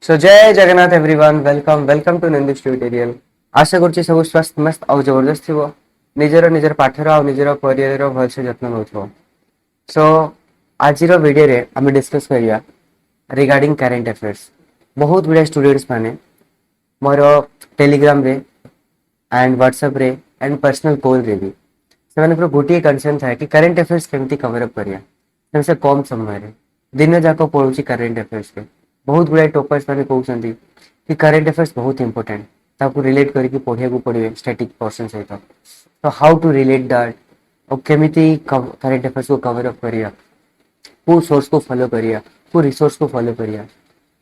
So Jai Jagannath everyone welcome to Nandish tutorial. आशा करुच्ची सब स्वास्थ्य मस्त आउ जबरदस्त थी निजर निजर पाठर आ निजर करियर भलसे जत्न नौ। सो आज वीडियो रे आम डिस्कस करिया रिगार्डिंग करेंट अफेयर्स। बहुत गुड़ा स्टूडेंट्स माने मोर टेलीग्राम रे एंड व्हाट्सएप रे एंड पर्सनल कॉल रे भी से गोटे कंसर्न था कि करेंट अफेयर्स केमती कवरअप करिया से कम समय रे दिन जाक पढ़ुची करेंट अफेयर्स पे। बहुत गुड़ा टॉपर्स मैंने कहते कि करेंट अफेयर्स बहुत इंपोर्टेंट ताकू रिलेट करके पढ़िया को पड़े स्टैटिक पर्सन सहित। तो हाउ टू रिलेट दैट और केमिति करेंट अफेयर्स को कवर अप करिया, को सोर्स को फॉलो करिया, को रिसोर्स को फॉलो करिया।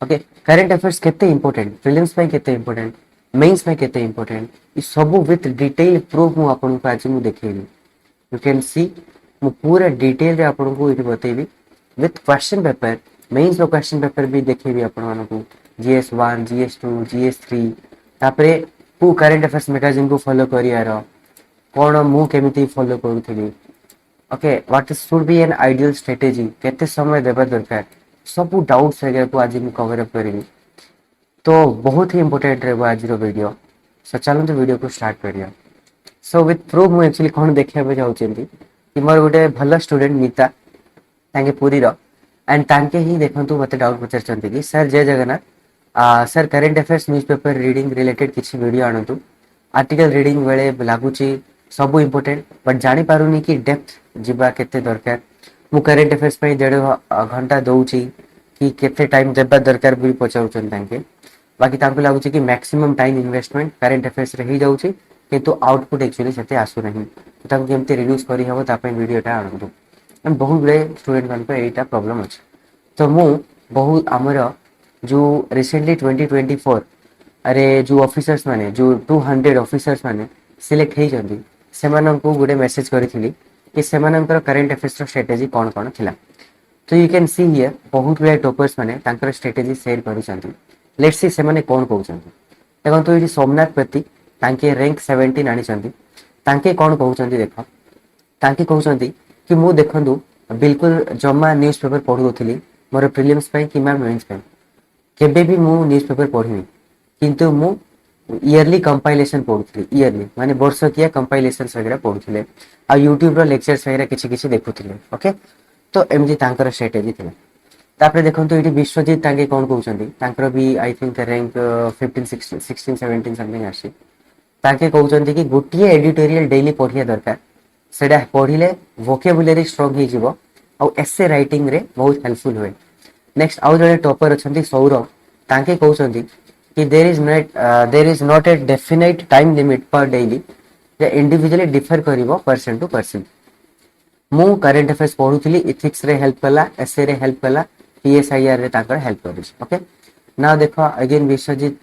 ओके, करेंट अफेयर्स केते इंपोर्टेंट, प्रीलिम्स में केते इंपोर्टेंट, मेंस में केते इंपोर्टेंट, ये सब विथ डिटेल प्रूफ मु आपन को आज मु देखेबी। यू कैन सी मु पूरा डिटेल रे आपन को इति बतेबी विथ क्वेश्चन पेपर। मेंस रो क्वेश्चन पेपर भी देखेबी आपन मानन को GS1 GS2 GS3 तापरे को करेंट अफेयर्स मैगजीन को फॉलो करियार कोन मु केमिति फॉलो करूथली। Okay, what should be an ideal strategy, केते समय देबा दरकार, सब डाउट्स वगैरह को आज मैं कवर अप करेंगे। तो बहुत ही इंपोर्टेंट रहेगा आज वीडियो। सो चलते वीडियो को स्टार्ट करिया। सो विथ प्रूफ मुझे एक्चुअली कौन देखा चाहती कि मोर गोटे भल स्टूडेंट नीता तांके पुरी रो एंड तांके ही देखंतु मते डाउट पचारचंती कि sir Jai Jagannath sir current affairs newspaper reading related किसी वीडियो आणंतु। आर्टिकल रीडिंग बेले लागुची सब इंपोर्टेंट बट जानी पारुनी कि डेप्थ जिबा केते दरकार। मु करेंट अफेयर्स पे 1.5 घंटा दउची कि केते टाइम देबा दरकार भी पचारुचन तांके। बाकी तांको लागुची कि maximum time investment current affairs रे ही जाउची किंतु आउटपुट एक्चुअली सेते आसु नहीं। तांको केमते रिड्यूस करी हबो ता पे वीडियोटा आणंतु। एंड बहुत गुड़े स्टूडेंट मान एटा प्रॉब्लम अच्छे। तो मु बहुत आमर जो रिसेंटली 2024 अरे जो ऑफिसर्स माने जो 200 ऑफिसर्स माने सिलेक्ट होती से गोटे मेसेज करी कि सेमानंकर करेंट अफेयर्स स्ट्रेटेजी कौन कौन थिला। तो यू कैन सी हियर बहुत गुड़ा टॉपर्स माने तांकर स्ट्रेटेजी शेयर करिसंती। लेट्स सी से माने कौन कहउछंती। देखो ये सोमनाथ प्रति तांके रैंक 17 आनिसंती। तांके कौन कहउछंती देखो, तांके कहउछंती कि मु देखंतु बिल्कुल जमा न्यूज़पेपर पढुथली मोर प्रीलिम्स पे कि मेंस पे केबे भी मु न्यूज़पेपर पढिनी किंतु मु ईयरली कंपाइलेशन पढुथली। ईयरली माने वर्षकीय कंपाइलेशंस वगैरह पढुथले आ यूट्यूब रो लेक्चर्स वगैरह किछि किछि देखुथले। ओके, तो एमजी तांकर स्ट्रेटेजी थिला। तापरे देखंतु एटी विश्वजीत तांके कोन कहउछंती तांकर भी आई थिंक रैंक 15 16 17 समथिंग आसी। तांके कहउछंती कि गोटिए एडिटोरियल डेली पढिया दरकार, सेटा पढ़िले वोकेबुलरी स्ट्रांग ही जीवो और एसे राइटिंग रे बहुत हेल्पफुल हुए। नेक्स्ट आउ जड़े टॉपर अछंती सौरभ, तांके कहउछंती कि there is not a definite time limit per daily, जे इंडिविजुअली डिफर करिवो पर्सन टू पर्सन। मु करेंट अफेयर्स पढुथली, इथिक्स रे हेल्प कला, एसे रे हेल्प कला, PSIR रे ताकर हेल्प करिस। ओके, नाउ देखो अगेन विश्वजीत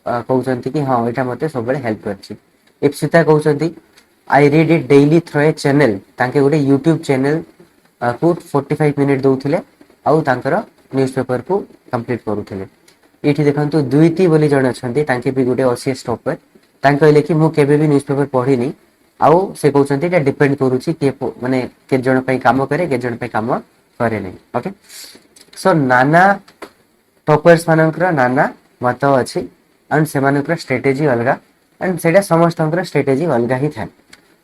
कहउछंती कि हां एटा मते सब बळे हेल्प करछि। इप्सिता कहउछंती I read it daily through a channel, तांके गोटे यूट्यूब चैनल को 45 मिनिट दउथिले आउ तांकर न्यूज़पेपर को कंप्लीट करूथिले। एठी देखंतु दुईती बोली जण अछंती, तांके भी गोटे OCS टॉपर, तांके कहले कि मु केबे भी न्यूज़पेपर पढिनी आउ से कहउछंती एटा डिपेंड करूछि के माने के जण पे काम करे के जण पे काम करे नै। ओके, सो नाना टॉपर्स मानकर नाना मत अछि एंड सेमानकर स्ट्रेटेजी अलगा एंड सेटा समस्तंकर स्ट्रेटेजी अलगा ही था।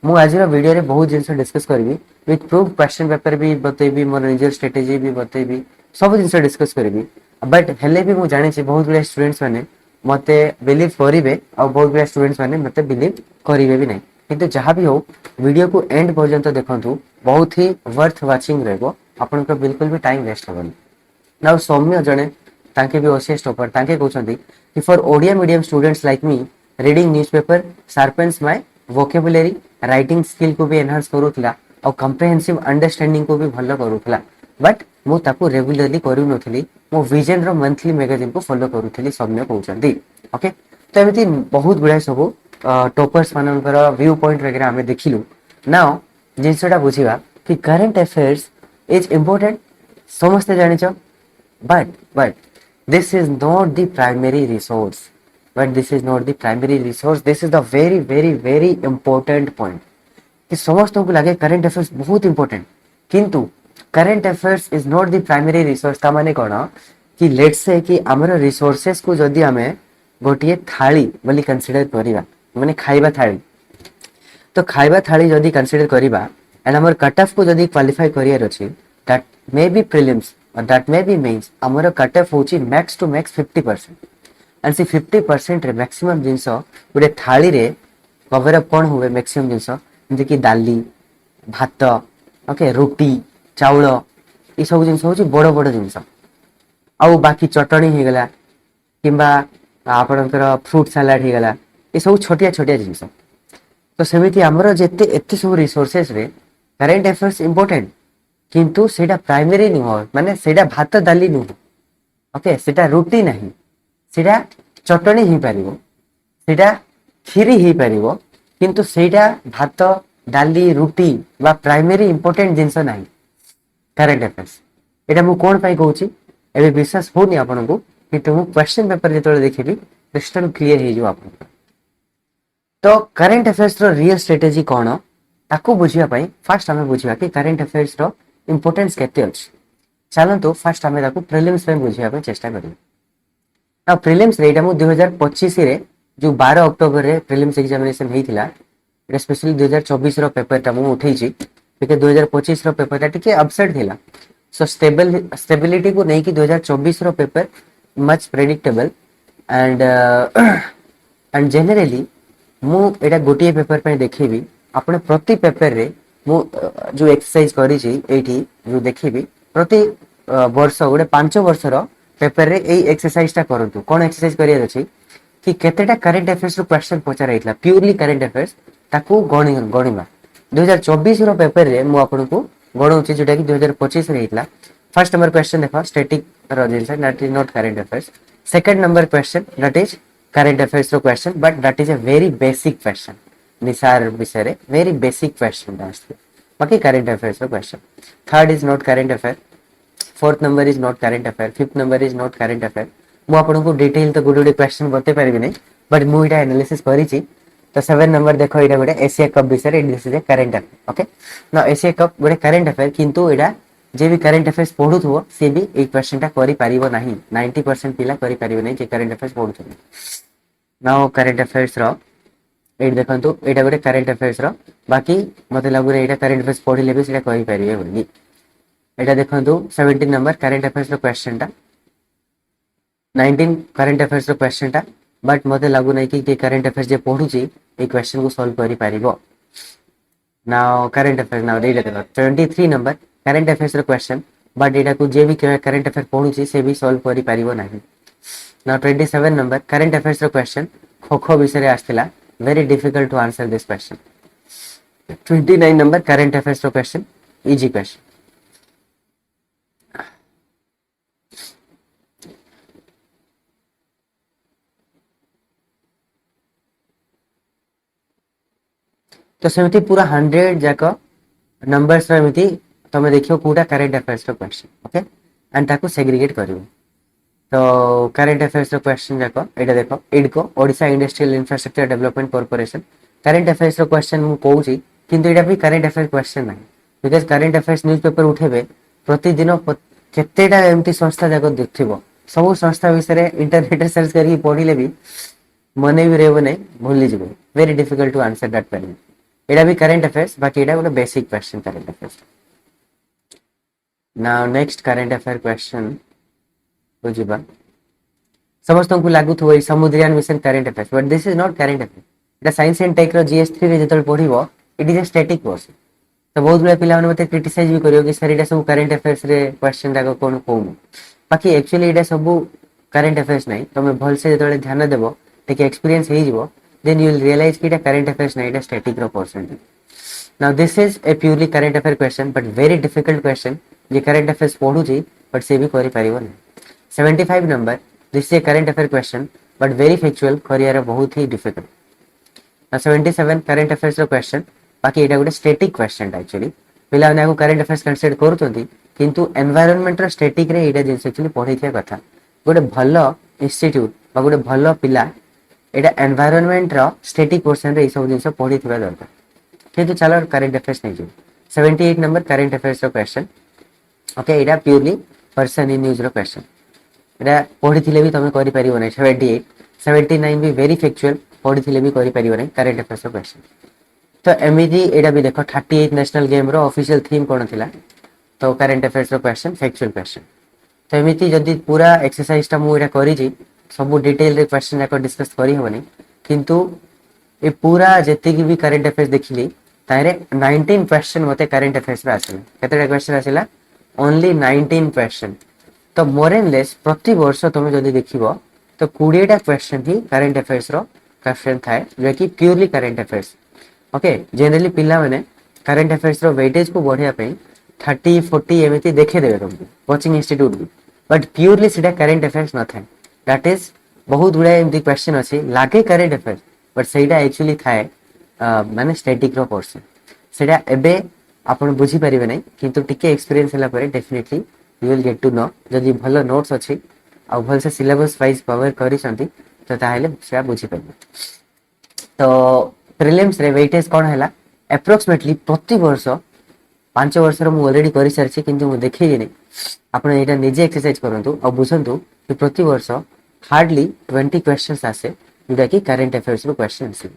मु आज वीडियो रे बहुत जिनस डिस्कस करबी विथ प्रूफ, क्वेश्चन पेपर भी बतेबी, मोर निजर स्ट्रेटेजी भी बतेबी, सब जिनस डिस्कस करबी। बट हेले भी मु जानि छी बहुत गुडे स्टूडेंट्स माने मते बिलीव करिवे और बहुत गुडे स्टूडेंट्स माने मते बिलीव करिवे भी नहीं। किंतु जहां भी हो वीडियो को एंड पर्यंत देखंतु, बहुत ही वर्थ वाचिंग रहबो, आपन को बिल्कुल भी टाइम वेस्ट होबनी। नाउ सौम्य जणे तांके भी OCS टॉपर, तांके कहउछंती कि for Odia medium students like me reading newspaper sharpens my vocabulary, writing skill को भी एनहांस करूथला और कॉम्प्रिहेंसिव अंडरस्टैंडिंग को भी भलो करूथला। बट मु ताको रेगुलरली करू नथली, मो विजन रो मंथली मैगजीन को फॉलो करूथली, सौम्य कहउछंती। ओके, तो एमिति बहुत गुडा सब टॉपर्स मानकर व्यू पॉइंट वगैरह हमें देखिलु। नाउ जिनसटा बुझिबा कि करंट अफेयर्स इज इंपोर्टेंट, समस्ते जानिछ, but this is not the primary resource, this is the very important point कि समस्त को लगे करंट अफेयर्स बहुत इंपोर्टेंट किंतु current affairs is not the primary resource. ता माने कोन कि लेट्स से कि हमर रिसोर्सेस को जदि हमें गोटे थाली बोली कंसीडर करिबा माने खाइबा थाली तो खाइबा थाली जदि कंसीडर करिबा एंड हमर कट ऑफ को जदि क्वालिफाई करियर अछि दैट मे बी प्रीलिम्स और दैट मे बी मेंस हमर कट ऑफ होची मैक्स टू मैक्स 50% एंड से 50% रे मैक्सिमम जिंस गोटे थाली रे कवर अप कोन हुए मैक्सिमम जिंस जे कि दाली भात ओके रोटी चाउल ये सब जिंस होची बड़ बड़ जिंस आउ बाकी चटणी हो गला किंबा आपणकर फ्रूट सलाड हो गला ये सब छोटिया छोटिया जिंस तो सेमिति हमर जेते एते सब रिसोर्सेस रे करेंट अफेयर्स इंपोर्टेंट किंतु सेटा प्राइमरी नुह माने सेटा भात दाली नुह ओके सेटा रोटी नहीं सेटा चटणी ही पारिबो सेटा खीरी ही पारिबो किंतु सेटा भात डाली रुटी बा प्राइमरी इंपोर्टेंट जिंस नहीं करेंट अफेयर्स एटा मु कोन पाई कहूची एबे विश्वास होनी आपन को किंतु मु क्वेश्चन पेपर जेतोले देखिबी क्रिस्टल क्लियर हे जो आपन तो करेंट अफेयर्स रो रियल स्ट्रेटेजी कोन ताको बुझिया पाई फर्स्ट हमें बुझिया कि करेंट अफेयर्स रो इंपोर्टेंस केते अछि चलंतु फर्स्ट हमें ताको प्रीलिम्स में बुझिया पे चेष्टा करियो ना प्रीलिम्स रे एटा मु 2025 रे जो 12 अक्टोबर रे प्रीलिम्स एग्जामिनेशन हेइथिला एटा स्पेशली 2024 रो पेपर ता मु उठेई छी बिकॉज़ 2025 रो पेपर ता टिके अपसेट थिला सो स्टेबिलिटी को नहीं कि 2024 रो paper much predictable and and generally मु एटा गोटिए पेपर पे देखिबी आपण प्रति पेपर रे मु जो एक्सरसाइज करी छी एठी जो देखिबी प्रति वर्ष गोटे 5 वर्ष रो पेपर रे एई एक्सरसाइज ता करंतु कोन एक्सरसाइज करियर अछि कि केतेटा करंट अफेयर्स रो क्वेश्चन पचार आइतला प्योरली करंट अफेयर्स ताकू गणिमा 2024 रो पेपर रे मु आपन को गणौची जोटा कि 2025 रे हितला फर्स्ट नंबर क्वेश्चन देखो स्टैटिक रो जिंस that is not current affairs second number question that is current affairs रो question but that is a very basic question NISAR विषय रे वेरी बेसिक क्वेश्चन आस्ते बाकी करंट अफेयर्स रो question third is not current affair fourth number is not current affair fifth number is not current affair मु आपन को detail तो good question बते पारिबि नै बट मु इटा एनालिसिस करी छी तो 7 नंबर देखो इटा गोटे एशिया कप विषय this is a current affair okay ना एशिया कप गोटे करंट अफेयर किंतु इटा जे भी करंट अफेयर्स पढुथबो से भी ए क्वेश्चन टा करि पारिबो नाही 90% पिला करि पारिबो नै जे करंट अफेयर्स पढुथबो नाउ करंट अफेयर्स रो एट देखंतु एटा गोटे करंट अफेयर्स रो बाकी मते लागु रे एटा करंट अफेयर्स पढिले भी सेटा कहि पारिबे बोली एटा देखंतु 17 नंबर करंट अफेयर्स रो क्वेश्चन टा 19 करंट अफेयर्स रो क्वेश्चन टा बट मते लागु नै कि करंट अफेयर्स जे पढु छी ए क्वेश्चन को सॉल्व करि पारिबो नाउ करंट अफेयर्स नाउ रेड देखो 23 नंबर करंट अफेयर्स रो क्वेश्चन बट एटा को जे भी करंट अफेयर पढु छी से भी सॉल्व करि पारिबो नाही नाउ 27 नंबर करंट अफेयर्स रो क्वेश्चन खो खो विषय रे आस्थिला very difficult to answer this question 29 number current affairs रो क्वेश्चन इजी क्वेश्चन तो सेमती पूरा 100 जाक नंबर्स रो एमती तमे देखियो कोटा करंट अफेयर्स रो क्वेश्चन ओके एंड ताको सेग्रीगेट करियो तो करंट अफेयर्स रो क्वेश्चन जाक एटा देखो IDCO Odisha industrial infrastructure development corporation current affairs रो क्वेश्चन मु कहू छी किंतु एटा भी करंट अफेयर्स क्वेश्चन नाही बिकॉज़ करंट अफेयर्स न्यूज़पेपर उठेबे प्रतिदिन केतेटा एमती संस्था जाक देखिबो सब संस्था विषय इंटरनेट रे सर्च करी पढिले भी मने भी रहबो नै भूली जिवो very difficult to answer that question एटा भी करंट अफेयर्स बाकी एटा गोटे basic question current affairs now next current affair question हो जिबा समस्त को लागू थो Samudrayaan mission current affairs but this is not current affair एटा साइंस एंड टेक रो जीएस3 रे जतल पढिबो it is a static course तो बहुत बड़ा पिला माने मते क्रिटिसाइज भी करियो कि सर एटा सब करंट अफेयर्स रे क्वेश्चन जाको कोन कोन बाकी एक्चुअली एटा सब करंट अफेयर्स नहीं तमे भल से जतले ध्यान देबो टेके एक्सपीरियंस हे जिवो then you will realize कि current affairs नहीं static रो portion है now this is a purely current affair question but very difficult question ये current affairs पढ़ू जी but से भी करी पारिबो नहीं 75 number this is a current affair question but very factual career बहुत ही difficult now 77 current affairs रो question बाकी एटा गोटे static question एक्चुअली पिला ने को current affairs कंसीडर करूतंती किंतु environment रो static रे एटा जिंस एक्चुअली पढिथिया कथा गोटे भलो इंस्टीट्यूट बा गोटे भलो पिला एटा एनवायरनमेंट रो स्टैटिक पोर्शन रे सब जिंस पढी थिबा दरकार किंतु चलो करंट अफेयर्स नहीं जो 78 नंबर करंट अफेयर्स रो क्वेश्चन ओके एटा प्योरली पर्सन इन न्यूज रो क्वेश्चन एटा पढ़ी भी तुम कर 78 79 भी वेरी फैक्चुअल पढ़ी भी कर करेंट अफेयर्स क्वेश्चन। तो एमती एटा भी देख 38 नेशनल गेम रो ऑफिशियल थीम कौन थिला तो current affairs question factual question. तो एमती जदि पूरा एक्सरसाइज मुझे करी सब डिटेल रे क्वेश्चन जाक डिस्कस करी होनी किंतु ये पूरा जितकी भी करेंट अफेयर्स देखिली तारे 19 क्वेश्चन मते करेंट अफेयर्स रे आसिला केतेटा क्वेश्चन आसिला ओनली 19 क्वेश्चन। तो मोर एंड लेस प्रति वर्ष तुम जदि देखिबो तो 20टा क्वेश्चन ही करेंट अफेयर्स रो क्वेश्चन थाए जो कि purely current affairs. Okay generally पिला माने करेंट अफेयर्स रो वेटेज को बढ़िया पे 30 40 एमती देखे देबे तुमको कोचिंग इंस्टीट्यूट भी बट प्योरली सीधा करेंट अफेयर्स न थाए दैट इज बहुत गुड़ा एमती क्वेश्चन अच्छी लागे करेंट अफेयर्स बट सेटा एक्चुअली थाए माने स्टैटिक रो पोर्शन सेटा एबे आपण बुझी परिबे नै किंतु टिके एक्सपीरियंस हला परे definitely you will get to know जदि भलो नोट्स अछि आ भल से सिलेबस वाइज कवर करी छंती तो ताहेले सेटा बुझी परिबे। तो प्रिलिम्स रे वेटेज कोन हैला एप्रोक्सीमेटली प्रति वर्ष 5 वर्ष रो मु ऑलरेडी करि सारछि किंतु मु देखै नै आपण एटा निजे एक्सरसाइज करंतु आ बुझंतु कि प्रति वर्ष हार्डली 20 क्वेश्चंस आसे जोटा कि करेंट अफेयर्स रो क्वेश्चन आसे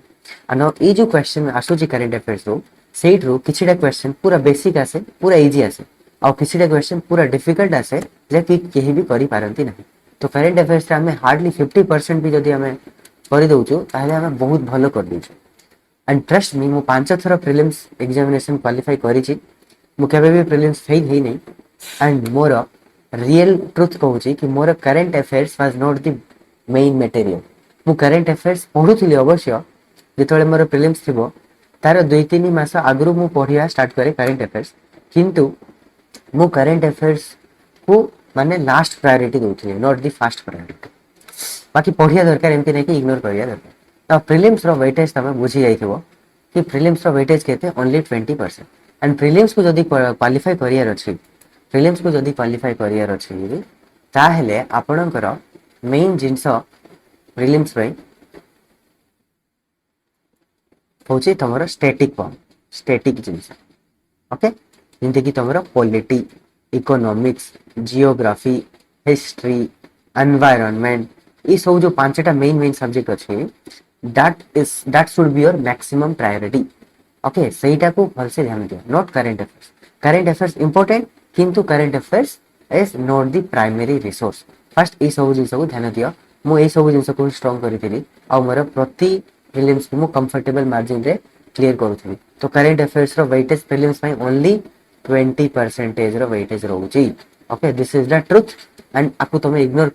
अन ए जो क्वेश्चन आसुची करेंट अफेयर्स रो सेट रो किछिटा क्वेश्चन पूरा बेसिक आसे पूरा इजी आसे आ किछिटा क्वेश्चन पूरा डिफिकल्ट आसे जे कि केही भी करि पारंती नाही। तो करेंट अफेयर्स रे हमें हार्डली 50% भी जदि हमें करि दउछु ताहले हमें बहुत भलो कर दिछु एंड ट्रस्ट मी मु 5 थरा प्रीलिम्स एग्जामिनेशन क्वालिफाई करि छि मु केबे भी प्रीलिम्स फेल हेई नै एंड मोर रियल ट्रुथ कहूची कि मोर current affairs was not the main material मु करेंट अफेयर्स पढुथिली अवश्य जेतले मोर प्रीलिम्स थिबो तार 2-3 मास आगरु मु पढिया स्टार्ट करे करेंट अफेयर्स किंतु मु करेंट अफेयर्स को माने लास्ट प्रायोरिटी दउथिली नॉट द फर्स्ट प्रायोरिटी बाकी पढ़िया दरकार एमती नहीं कि इग्नोर करिया दरकार। तो प्रीलिम्स रो वेटेज तमे बुझी जाइथिबो कि प्रीलिम्स रो वेटेज केते ओनली 20% एंड प्रीलिम्स को जदी क्वालिफाई करियार अछि प्रीलिम्स को जदी क्वालिफाई करियार अछि ताहेले आपणकर मेन जिंस प्रीलिम्स रे होची तमरो static form static things okay जिंते कि तमरो polity economics geography history environment ये सब जो 5टा मेन सब्जेक्ट अच्छे that should be your maximum priority okay सहीटा को भल से ध्यान दियो नॉट करेंट अफेयर्स इंपोर्टेंट किंतु current affairs is not the primary resource first ये सब जिन को ध्यान दियो मु ये सब जिन को स्ट्रांग करी आ मोर प्रति प्रीलिम्स को मु कंफर्टेबल मार्जिन रे क्लियर करूथि। तो करेंट अफेयर्स रो वेटेज प्रीलिम्स में ओनली 20% रो वेटेज रहउची okay this is the truth and आपको तुम इग्नोर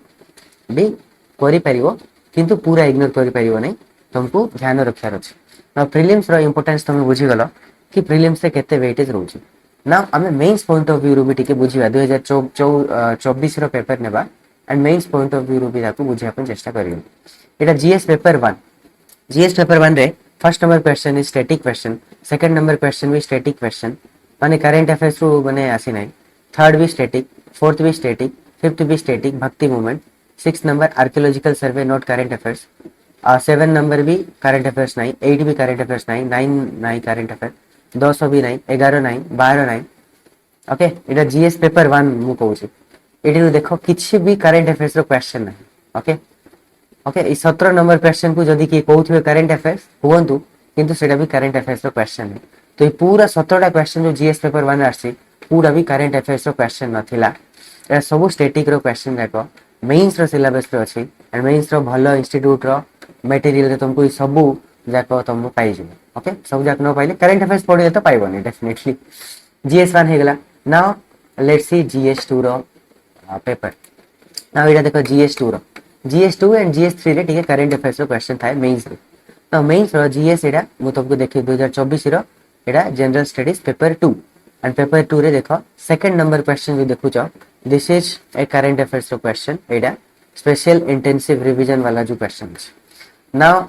भी करि परिवो किंतु पूरा इग्नोर करि परिवो नै तुमको ध्यान रखियार अछि। ना प्रीलिम्स रो इंपोर्टेंस तुम बुझी गलो कि प्रीलिम्स से केते वेटेज रहउची ना हमें मेंस पॉइंट ऑफ व्यू रो भी टिके बुझिबा 2024 रो पेपर नेबा and mains point of view रो भी ताको बुझिया अपन चेष्टा करियो। एटा जीएस पेपर 1 जीएस पेपर 1 रे first number question is static question second number question भी स्टैटिक क्वेश्चन माने करंट अफेयर्स रो माने आसी नै थर्ड भी स्टैटिक फोर्थ भी स्टैटिक फिफ्थ भी स्टैटिक भक्ति movement 6 number archaeological survey not current affairs 7 number भी करंट अफेयर्स नहीं 8 भी करंट अफेयर्स नहीं 9 नहीं करंट अफेयर 10 भी नहीं 11 नहीं 12 नहीं ओके एटा जीएस पेपर 1 मु कहू छी एटी देखो किछि भी करंट अफेयर्स रो क्वेश्चन नहीं ओके ओके ई 17 नंबर क्वेश्चन को जदी के कहउथिबे करंट अफेयर्स हुवंतु किंतु सेटा भी करंट अफेयर्स रो क्वेश्चन है। तो ये पूरा 17टा क्वेश्चन जो जीएस पेपर 1 आसी पूरा भी करंट अफेयर्स रो क्वेश्चन नथिला ए सब स्टैटिक रो क्वेश्चन जाको मेंस रो सिलेबस रो अछि एंड मेंस रो भलो इंस्टीट्यूट रो मटेरियल रे तुमको सब जाको तुम पाई जबो ओके सब जाक न पाइले करंट अफेयर्स पढिले तो पाइबोनी डेफिनेटली जीएस 1 हे गेला नाउ लेट्स सी जीएस 2 रो पेपर नाउ एटा देखो जीएस 2 रो जीएस 2 एंड जीएस 3 रे टिके करंट अफेयर्स रो क्वेश्चन थाए मेंस रे तो मेंस रो जीएस एटा मु तुमको देखि 2024 रो एटा general studies paper 2 and paper 2 रे देखो सेकंड नंबर क्वेश्चन जो देखु छ this is a current affairs रो क्वेश्चन एटा स्पेशल इंटेंसिव रिवीजन वाला जो क्वेश्चन है। Now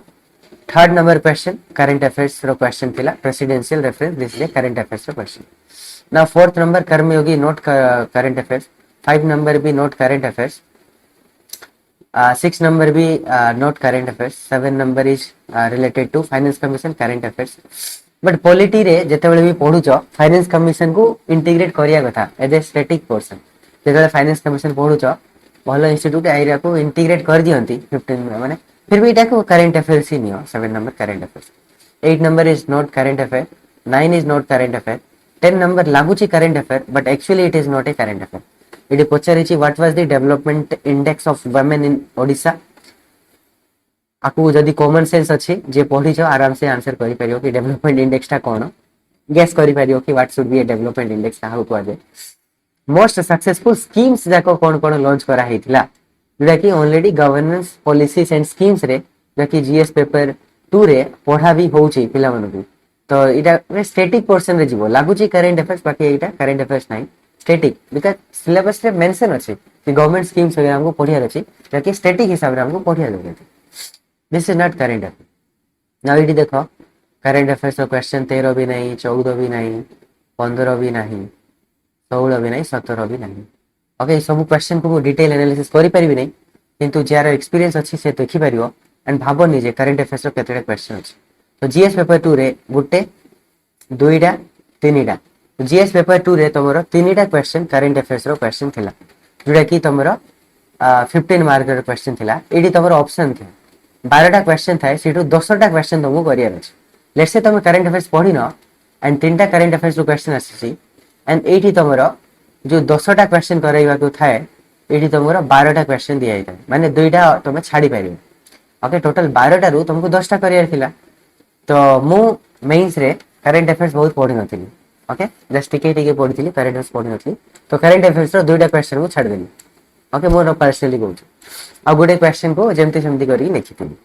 third number question current affairs रो क्वेश्चन थिला presidential reference this is a current affairs रो question. Now fourth number Karmayogi note current affairs 5 number भी note current affairs 6 number भी note current affairs 7 number is related to finance commission current affairs but polity रे जेतेबेले भी पढुछ finance commission को integrate करिया कथा एज ए स्टैटिक पोर्शन जेतेबेले फाइनेंस कमीशन पढुछ भल इंस्टीट्यूट एरिया को इंटीग्रेट कर दियंती 15 माने फिर भी इटा को करंट अफेयर्स ही नियो 7 number current affairs 8 number is not current affair 9 is not current affair 10 number लागुची current affair but actually it is not a current affair it पचारिछि what was the development index of women in Odisha आपको जदि common sense अच्छी जे पढ़ी आराम से answer करि परियो कि डेवलपमेंट इंडेक्स टा कोन गेस करि परियो कि what should B A development index काहा को जाय मोस्ट सक्सेसफुल स्कीम्स जाको कोन कोन लॉन्च करा हेतिला जेटा कि already governance policies and schemes रे जकि जीएस पेपर 2 रे पढ़ा भी होउची पिला मनकु तो इटा स्टैटिक पोर्शन रे जीवो लागुची करंट अफेयर्स बाकी इटा करंट अफेयर्स नाही स्टैटिक बिकॉज़ सिलेबस रे मेंशन अछि कि गवर्नमेंट स्कीम्स वगैरह हमको पढ़िया अछि जकि स्टैटिक हिसाब रे हमको पढ़िया जाय this is not current affair now it देखो करंट अफेयर्स क्वेश्चन 13 भी नहीं 14 भी नहीं 15 भी नहीं 16 भी नहीं 17 भी नहीं ओके सब क्वेश्चन को डिटेल एनालिसिस करि परिबि नहीं किंतु जार एक्सपीरियंस अछि से देखि परिबो एंड भाबो नि जे करंट अफेयर्स केतेटा क्वेश्चन अछि तो जीएस पेपर 2 रे गुटे दुईटा तीनटा जीएस पेपर 2 रे तमरो तीनटा क्वेश्चन करंट अफेयर्स रो क्वेश्चन थिला जोडा कि तमरो 15 मार्क रो क्वेश्चन थिला एडी तमरो ऑप्शन थे 12टा क्वेश्चन थाए सेटू 10टा क्वेश्चन तुमको करियर अछि लेट्स से तुम करंट अफेयर्स पढ़ी न एंड तीनटा करंट अफेयर्स रो क्वेश्चन आसी एंड एटी तमरो जो 10टा क्वेश्चन करैबा को थाए एटी तमरो 12टा क्वेश्चन दिया जाय माने दुईटा तुम छाडी पारियो ओके टोटल 12टा रु तुमको 10टा करियर थिला तो मु मेंस रे करंट अफेयर्स बहुत पढ़ी नथिली ओके जस्ट टिके पढ़िथिली करंट अफेयर्स पढ़ी नथिली तो करंट अफेयर्स रो दुईटा क्वेश्चन को छाडी देली ओके मोर पर्सनली कहू आ गोटे क्वेश्चन को जेमती सेमती करी लिखिथिली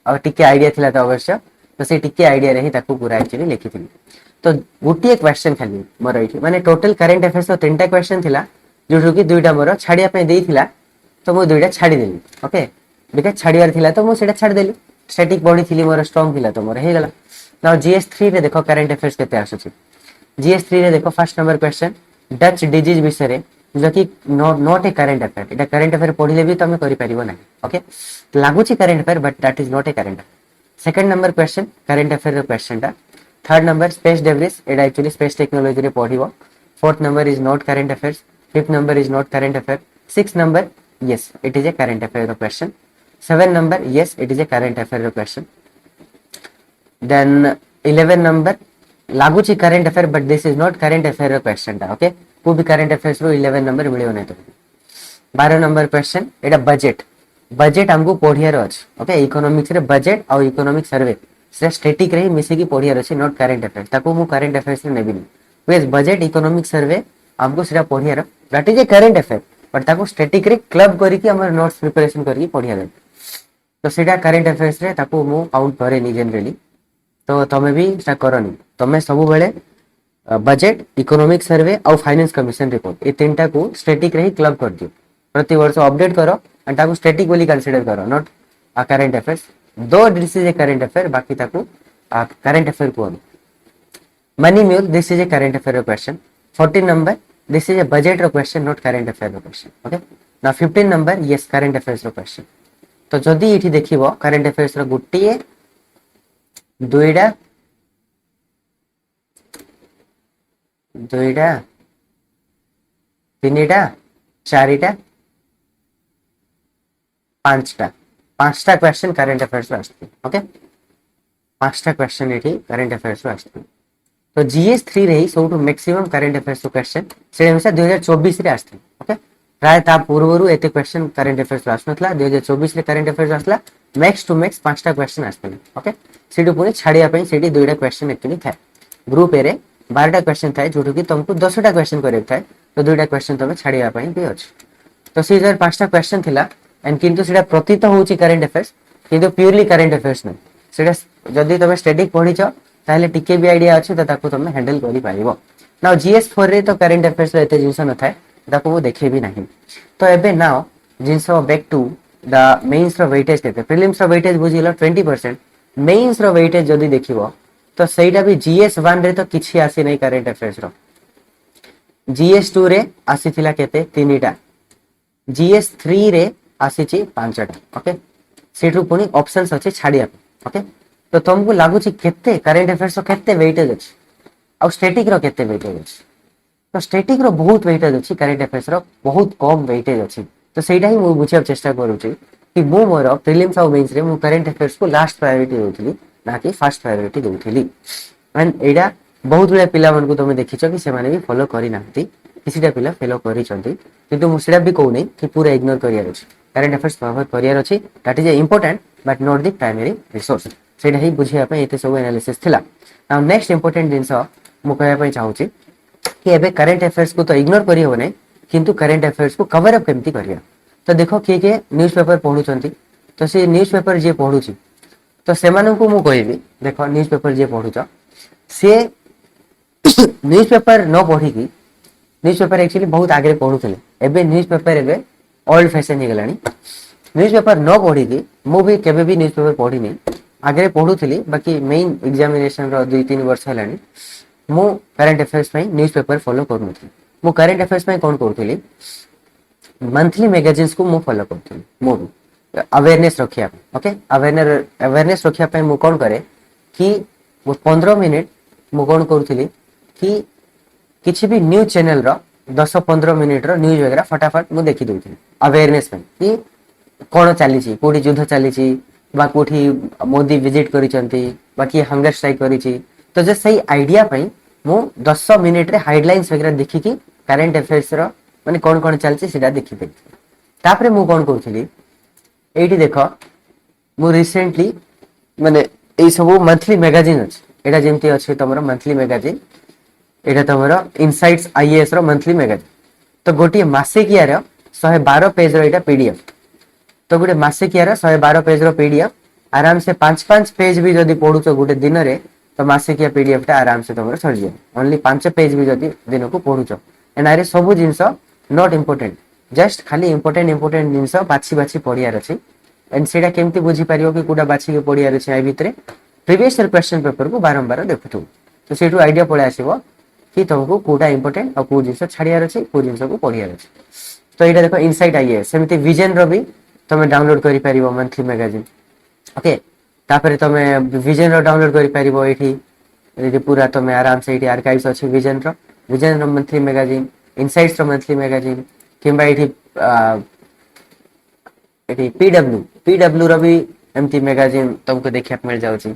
और टिके आइडिया थिला तो अवश्य तो से टिके आइडिया रे ही ताको पूरा एक्चुअली लिखिथिली तो गोटे क्वेश्चन खाली मोर एठी माने टोटल करंट अफेयर्स रो तीनटा क्वेश्चन थिला जोठु कि दुईटा मोर छाडिया पे देइथिला तो मो दुईटा छाडी देली ओके बिकॉज़ छाडियार थिला तो मो सेटा छाडी देली स्टैटिक बॉडी थिली मोर स्ट्रांग थिला तो मोर हे गला नाउ जीएस 3 रे देखो करंट अफेयर्स केते आसुची जीएस 3 रे देखो first number question Dutch disease विषय रे जो कि नॉट ए करंट अफेयर एटा करंट अफेयर पढिले भी तमे करि परिबो नाही ओके लागुची current affair but that is not a current affair second number question current affair रो क्वेश्चन टा थर्ड नंबर स्पेस डेब्रिस एटा एक्चुअली स्पेस टेक्नोलॉजी रे पढिबो fourth number is not current affairs fifth number is not current affair six number yes it is a current affair रो question seven number yes it is a current affair रो question then 11 number लागुची current affair but this is not current affair रो question टा okay को भी current affairs रो 11 number मिलियो नै तो 12 नंबर क्वेश्चन एटा बजट बजट हमको पढियार अछि ओके इकोनॉमिक्स रे बजट और इकोनॉमिक सर्वे से स्टैटिक रे मिसे की पढियार अछि नॉट करंट अफेयर ताको मु करंट अफेयर्स रे नेबिनी वेस बजट इकोनॉमिक सर्वे हमको सेटा पढियार that is a current affair but ताको स्टैटिक रे क्लब करी कि हमर नोट्स प्रिपरेशन करी पढियार तो सेटा करंट अफेयर्स रे ताको मु काउंट करे नि जनरली तो तमे भी स्टा करनी तमे सब बेले बजट इकोनॉमिक सर्वे और फाइनेंस कमीशन रिपोर्ट ये तीनटा को स्टैटिक रे ही क्लब कर दियो प्रति वर्ष अपडेट करो एंड ताको स्टैटिक बोली कंसीडर करो not a current affairs though this is a current affair बाकी ताको करंट अफेयर को money mule this is a current affair question 14 number this is a budget रो question not current affair question okay now 15 number yes current affairs रो question तो जदी इठी देखिबो current affairs रो गुटिए दुईटा दुईटा तीनटा चारिटा पांचटा क्वेश्चन करंट अफेयर्स रो आस्ते ओके पांचटा क्वेश्चन एठी करंट अफेयर्स रो आस्ते तो जीएस 3 रे सबटु मैक्सिमम करंट अफेयर्स रो क्वेश्चन से हमेशा 2024 रे आस्ते ओके प्राय ता पूर्वरु एते क्वेश्चन करंट अफेयर्स रो आसनथला 2024 रे करंट अफेयर्स आसला मैक्स टू मैक्स पांचटा क्वेश्चन आस्ते ओके सेटु पुनी छाडिया पई सेटी दुईटा क्वेश्चन एक्चुअली थाए ग्रुप ए रे 12टा क्वेश्चन थाए जोटु कि तुमको 10टा क्वेश्चन करे थाए तो दुईटा क्वेश्चन तमे छाडिया पई भी अछि तो से जर पांचटा क्वेश्चन थिला एंड किंतु सेटा प्रतीत होउची करंट अफेयर्स किंतु प्योरली करंट अफेयर्स नै सेटा जदी तमे स्टैटिक पढिछो ताले टिके भी आईडिया अछि त ताको तमे हैंडल करि पारिबो नाउ जीएस 4 रे तो करंट अफेयर्स एते जिंस न थाए ताको वो देखे भी नहीं तो एबे now since back to the mains रो वेटेज केते प्रीलिम्स रो वेटेज बुझिलो 20% मेंस रो वेटेज जदी देखिबो तो सेटा भी जीएस 1 रे तो किछि आसी नै करंट अफेयर्स रो जीएस 2 रे आसीथिला केते तीनटा जीएस 3 रे आसीची पांचटा ओके सेठु पुनी ऑप्शंस अछि छाडिया ओके तो तुमको लागुची केते करंट अफेयर्स रो केते वेटेज अछि आ स्टैटिक रो केते वेटेज अछि तो स्टैटिक रो बहुत वेटेज अछि करंट अफेयर्स रो बहुत कम वेटेज अछि तो ସେଇଟା ହିଁ ମୁଁ ବୁଝିବାକୁ ଚେଷ୍ଟା କରୁଛି କି ମୁଁ ମୋର ପ୍ରିଲିମ୍ସ ଆଉ ମେନ୍ସ ରେ ମୁଁ କରେଣ୍ଟ ଆଫେୟାର୍ସ को लास्ट प्रायोरिटी देउଥିଲି ना कि फर्स्ट प्रायोरिटी देउଥିଲି एंड एडा बहुत गुडा पिला मन को तुम देखिछ कि सेमाने भी फॉलो करि नांती किसिटा पिला फेलो करिसंती किंतु मु सेटा भी कहउनी कि पूरा इग्नोर करियार अछि करेंट अफेयर्स कवर करियार अछि that is important but not the primary resource सेटा ही बुझिया पे एते सब एनालिसिस थिला नाउ नेक्स्ट इंपोर्टेंट जिंस मु कहया पे चाहूची कि एबे करेंट अफेयर्स को तो इग्नोर करि हो नै किंतु करेंट अफेयर्स को कवर अप केमती करिया तो देखो के न्यूज़पेपर पढुचंती तो से न्यूज़पेपर जे पढुची तो सेमानन को मु कहबी देखो न्यूज़पेपर जे पढुच से न्यूज़पेपर न पढ़ी की न्यूज़पेपर एक्चुअली बहुत आगे पढुथले एबे न्यूज़पेपर एबे ओल्ड फैशन हे गलानी न्यूज़पेपर न पढ़ी की मु भी केबे भी न्यूज़पेपर पढ़ी नहीं आगे पढुथली बाकी मेन एग्जामिनेशन रो 2-3 वर्ष हलानी मु करंट अफेयर्स में न्यूज़पेपर फॉलो करनुथली मु करंट अफेयर्स में कोन करथली मंथली मैगजीन्स को मु फॉलो करथली मु अवेयरनेस रखिया ओके अवेयरनेस रखिया पे मु कोन करे कि 15 मिनिट मु कोन करथली कि किसी भी न्यूज चैनल रो 10-15 मिनिट रो न्यूज वगैरह फटाफट मु देखि दउथली अवेयरनेस में कि कोन चली छी कोठी युद्ध चली छी बा कोठी मोदी विजिट करी चंती बाकी हंगर स्ट्राइक करी छी तो जे सही आइडिया पई मु 10 मिनिट रे हेडलाइंस वगैरह देखि कि करंट अफेयर्स रो माने कोन कोन चल छी सेटा देखि दे तापरे मु कोन करथली एठी देखो मु रिसेंटली माने ए सब मंथली मैगजीन अछि एटा जेमती अछि तमरो मंथली मैगजीन एटा तमरो इनसाइट्स आईएएस रो मंथली मैगजीन तो गोटी मासिकिया रो 112 पेज रो एटा पीडीएफ तो गोटे मासिकिया रो 112 पेज रो पीडीएफ आराम से 5-5 पेज भी जदी पढुछ गोटे दिन रे तो मासिकिया पीडीएफ टा आराम से तमरो सर जे ओनली 5 पेज भी जदी दिन को पढुछ एंड आरे सब जिंस नॉट इंपोर्टेंट जस्ट खाली इंपोर्टेंट जिंस बाछि बाछि पढियार अछि एंड सेटा केमती बुझी पारियो कि कोडा बाछि के पढियार अछि आइ भितरे प्रीवियस ईयर क्वेश्चन पेपर को बारंबार देखुथु तो सेटू आइडिया पळे आसीबो कि तुमको कोडा इंपोर्टेंट और को जिंस छाडियार अछि को जिंस को पढियार अछि तो एटा देखो इनसाइट आईए सेमती विजन रो भी तुम डाउनलोड करि पारिबो मंथली मैगजीन ओके तापरे तुम विजन रो डाउनलोड करि पारिबो एठी पूरा तुम आराम से एठी आर्काइव्स अछि विजन रो मंथली मैगजीन इनसाइट्स रो मंथली मैगजीन किंबा एठी पीडब्ल्यू रो भी एमती मैगजीन तुमको देखिया मिल जाउची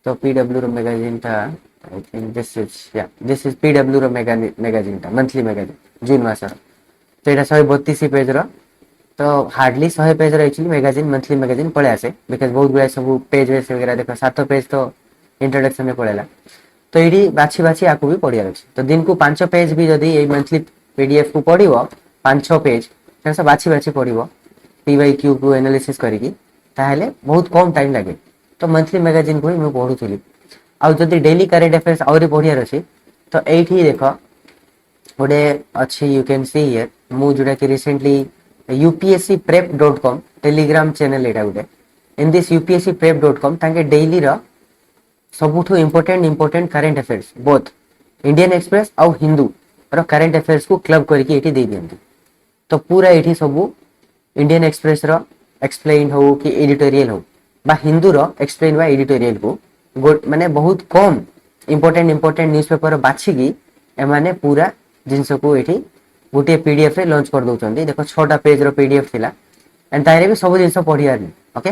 तो पीडब्ल्यू रो मैगजीन था I think this is PW रो मैगजीन था मंथली मैगजीन जून मास तो एटा 132 पेज रो तो हार्डली 100 पेज रो एक्चुअली मैगजीन मंथली मैगजीन पळे आसे बिकॉज़ बहुत गुडा सब पेज वगैरह देखो 7 पेज तो इंट्रोडक्शन में पळेला तो एडी बाछि बाछि आकु भी पढियार अछि तो दिन को 5 पेज भी जदी ए मंथली पीडीएफ को पढिबो 5-6 पेज से बाछि बाछि पढिबो पीवाईक्यू को एनालिसिस करिकी ताहेले बहुत कम टाइम लागे तो मंथली मैगजीन को मैं पढुथली आ जदी डेली करेंट अफेयर्स आउरी पढियार अछि तो एठी देखो गोटे अच्छी यू कैन सी हियर मु जोटा कि रिसेंटली upscprep.com टेलीग्राम चैनल एटा गोटे इन दिस upscprep.com ताके डेली रो सबुठो important current affairs both Indian Express और हिंदू रो करेंट अफेयर्स को क्लब करके एठी दे दियंती तो पूरा एठी सब इंडियन एक्सप्रेस रो एक्सप्लेन हो कि एडिटोरियल हो बा हिंदू रो एक्सप्लेन बा एडिटोरियल को माने बहुत कम इंपोर्टेंट न्यूज़पेपर बाछि की एमाने पूरा जिंस को एठी गोटे पीडीएफ रे लॉन्च कर दउचंदी देखो 6टा पेज रो पीडीएफ थिला एंड तारे भी सब जिंस पढियार नै ओके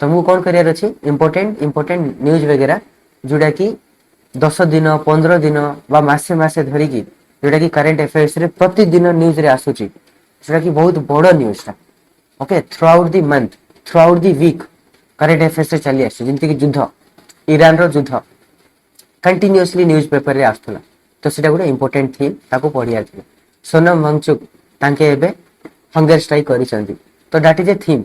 तो मु कोन करियार अछि इंपोर्टेंट न्यूज़ वगैरह जोडा की 10 दिन 15 दिन बा मासे धरी की जोडा की करंट अफेयर्स रे प्रतिदिन न्यूज़ रे आसुची जोडा की बहुत बड़ न्यूज़ था okay throughout the month throughout the week current affairs रे चली आसी जिंति की युद्ध ईरान रो युद्ध कंटिन्यूअसली न्यूज़ पेपर रे आस्तला तो सेटा गुडे इंपोर्टेंट थी ताको पढियार थी सोनम वांगचुक तांके एबे हंगर स्ट्राइक करी चंदी तो दैट इज ए थीम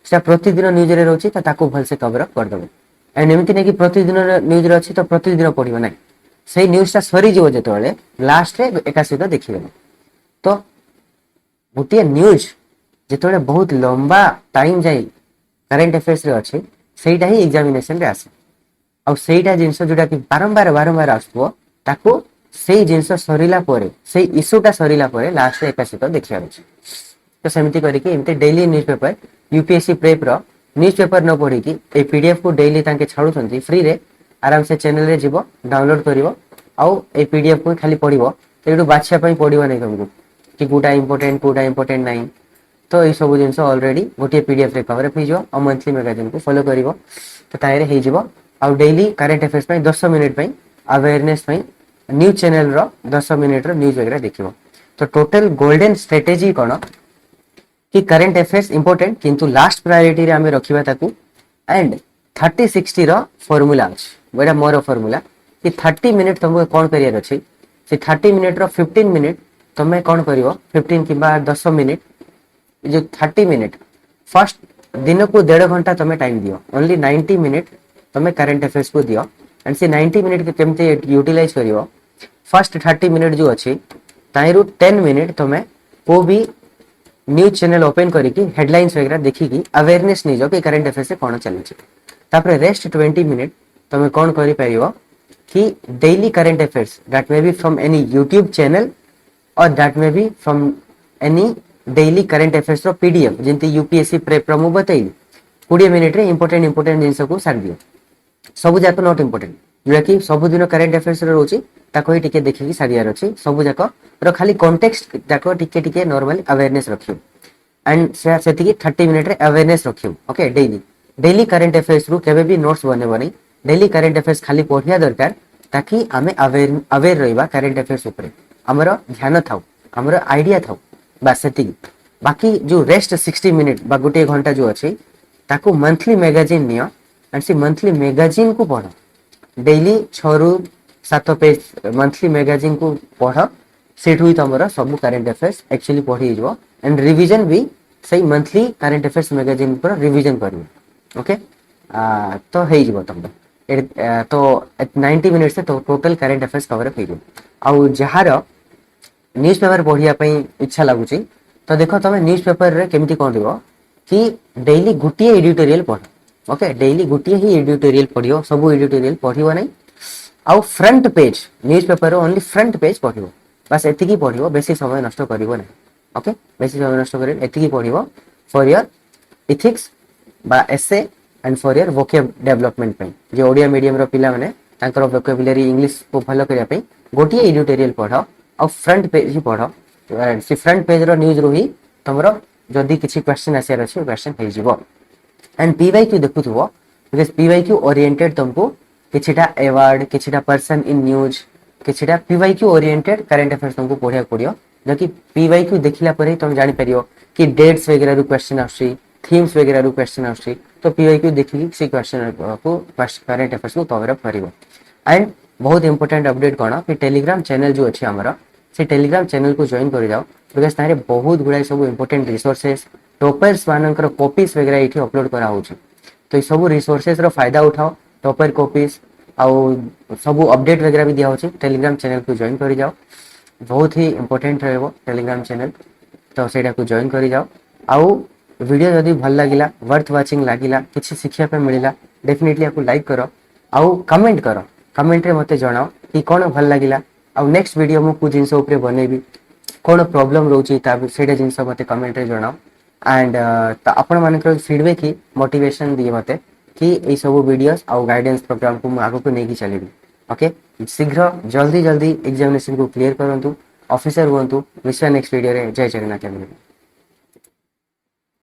से प्रतिदिन न्यूज़ रे रहउची त ताको भल से कवर अप कर दबे एंड एमिति नै कि प्रतिदिन न्यूज़ रे अछि तो प्रतिदिन पढिबो नै सेही न्यूज़ ता सरी जीवो जेतोले लास्ट रे एका सहित देखिबे तो गोटे न्यूज़ जेतोले बहुत लंबा टाइम जाई करंट अफेयर्स रे अछि सेहीटा ही एग्जामिनेशन रे आसे आ सेहीटा जिंस जोटा कि बारंबार आसबो ताको सेही जिंस सरीला परे सेही इशूटा सरीला परे लास्ट रे एका सहित देखियार अछि तो सेमिति करी कि एमते डेली न्यूज़पेपर यूपीएससी प्रेप रो न्यूज़पेपर न पढी कि ए पीडीएफ को डेली तांके छाडू छंती फ्री रे आराम से चैनल रे जीवो डाउनलोड करिवो आ ए पीडीएफ को खाली पढिवो एडू बाछिया पई पढिवो नै तुमको कि कोटा इंपोर्टेंट नै तो ये सब जिन ऑलरेडी गोटे पीडीएफ रे कवर अप हो मंथली मैगजीन को फॉलो करिवो तो तारे हे जिवो आ डेली करंट अफेयर्स पे 10 मिनिट पे अवेयरनेस पे न्यूज चैनल रो 10 मिनिट रो न्यूज वगैरह देखिवो। तो टोटल गोल्डन स्ट्रेटेजी कोन कि करंट अफेयर्स इंपोर्टेंट किंतु लास्ट प्रायोरिटी रे हमें रखिबा ताकू एंड 30-60 रो फार्मूला अछि बडा मोर फार्मूला कि 30 मिनिट तुमको कोन करियर अछि से 30 मिनिट रो 15 मिनिट तमे कोन करिवो 15 किबा 10 मिनिट जो 30 मिनिट फर्स्ट दिन को 1.5 घंटा तमे टाइम दियो ओनली 90 मिनिट तमे करंट अफेयर्स को दियो एंड से 90 मिनिट के केमते यूटिलाइज करिवो फर्स्ट 30 मिनिट जो अछि ताइरु 10 मिनिट तमे को भी न्यूज चैनल ओपन करके हेडलाइंस वगैरह देखिकी अवेयरनेस नहीं जाओ कि करंट अफेयर्स से कौन चलुच तापर रेस्ट 20 मिनिट तुम कौन करि परियो कि daily current affairs that may be from any YouTube channel और that may be from any daily current affairs रो पीडीएफ जिंती यूपीएससी प्रेप रो मु बतैली 20 मिनिट रे इंपोर्टेंट जिंस को सार दियो सब जाक नॉट इंपोर्टेंट जोटा कि सब दिन करंट अफेयर्स रे रोची ताको ही टिके देखिकी सारियार अछि सब जाक रो खाली कॉन्टेक्स्ट जाको टिके टिके नॉर्मली अवेयरनेस रखियो एंड सेति की 30 मिनिट रे अवेयरनेस रखियो ओके डेली करंट अफेयर्स रु केबे भी नोट्स बनेबो नहीं डेली करंट अफेयर्स खाली पढ़िया दरकार ताकि आमे अवेयर रहिबा करंट अफेयर्स ऊपर हमरो ध्यान थाउ हमरो आईडिया थाउ बस सेति बाकी जो रेस्ट 60 मिनिट बा गोटे घंटा जो अछि ताको मंथली मैगजीन नियो एंड से मंथली मैगजीन को पढ़ो डेली 6 रु 7 पेज मंथली मैगजीन को पढ़ो सेठ हुई तुमरा सब करंट अफेयर्स एक्चुअली पढ़ी जो एंड रिवीजन भी सही मंथली करंट अफेयर्स मैगजीन पर रिवीजन करियो ओके तो हे जिवो तुम तो 90 मिनिट से तो total current affairs cover up हो आउ जहार न्यूज पेपर पढ़िया पई इच्छा लागुची तो देखो तुम न्यूज पेपर रे केमती कोन दिबो कि डेली गुटिए एडिटोरियल पढ़ ओके डेली गुटिए ही एडिटोरियल पढ़ियो सब एडिटोरियल पढ़ियो नहीं आउ front page news paper only front page पढ़ियो बस एतिकी पढ़ियो बेसी समय नष्ट करिवो नहीं ओके बेसी समय नष्ट करियो एतिकी पढ़ियो फॉर योर इथिक्स बा essay and for your vocab development पे जे ओडिया मीडियम रो पिला माने तांकर वोकेबुलरी इंग्लिश को फॉलो करिया पे गोटिए एडिटोरियल पढ़ो और फ्रंट पेज ही पढ़ो से फ्रंट पेज रो न्यूज रो ही तमरो जदी किछि क्वेश्चन आसेर अछि क्वेश्चन हे जिवो एंड पीवाईक्यू देखुथुवो बिकॉज़ पीवाईक्यू ओरिएंटेड तुमको किछिटा अवार्ड किछिटा पर्सन इन न्यूज किछिटा पीवाईक्यू ओरिएंटेड करंट अफेयर्स तुमको पढ़िया पड़ियो जो कि पीवाईक्यू देखिला पर ही तुम जानि परियो कि डेट्स वगैरह रो क्वेश्चन आछी थीम्स वगैरह रो क्वेश्चन आछी तो पीवाईक्यू देखि से क्वेश्चन को करंट अफेयर्स को कवर अप करिवो एंड बहुत इंपोर्टेंट अपडेट कोन कि टेलीग्राम चैनल जो अछि हमरा से टेलीग्राम चैनल को जॉइन कर जाओ बिकॉज़ तारे बहुत गुडा सब इंपोर्टेंट रिसोर्सेस टॉपर्स मानकर कॉपीज वगैरह इठी अपलोड करा होछि तो ये सब रिसोर्सेस रो फायदा उठाओ टॉपर कॉपीज आउ सब अपडेट वगैरह भी दिया होछि टेलीग्राम चैनल को जॉइन कर जाओ बहुत ही इंपोर्टेंट रहबो टेलीग्राम चैनल तो सेटा को जॉइन कर जाओ आउ वीडियो जदी भल लागिला वर्थ वाचिंग लागिला किछि शिक्षा पे मिलिला डेफिनेटली आपको लाइक करो आउ कमेंट रे मते जणाओ कि कोन भल लागिला आउ नेक्स्ट वीडियो मु कु जिंस ऊपर बनेबी कोन प्रॉब्लम रहउची ता सेटा जिंस मते कमेंट रे जणाओ एंड आपण मानकर फीडबैक ही मोटिवेशन दिए मते कि ए सब वीडियोस आउ गाइडेंस प्रोग्राम को मु आगो को नेकी चलेबी ओके शीघ्र जल्दी एग्जामिनेशन को क्लियर करंतु ऑफिसर हुंतु मिशन नेक्स्ट वीडियो रे जय जगन्नाथ।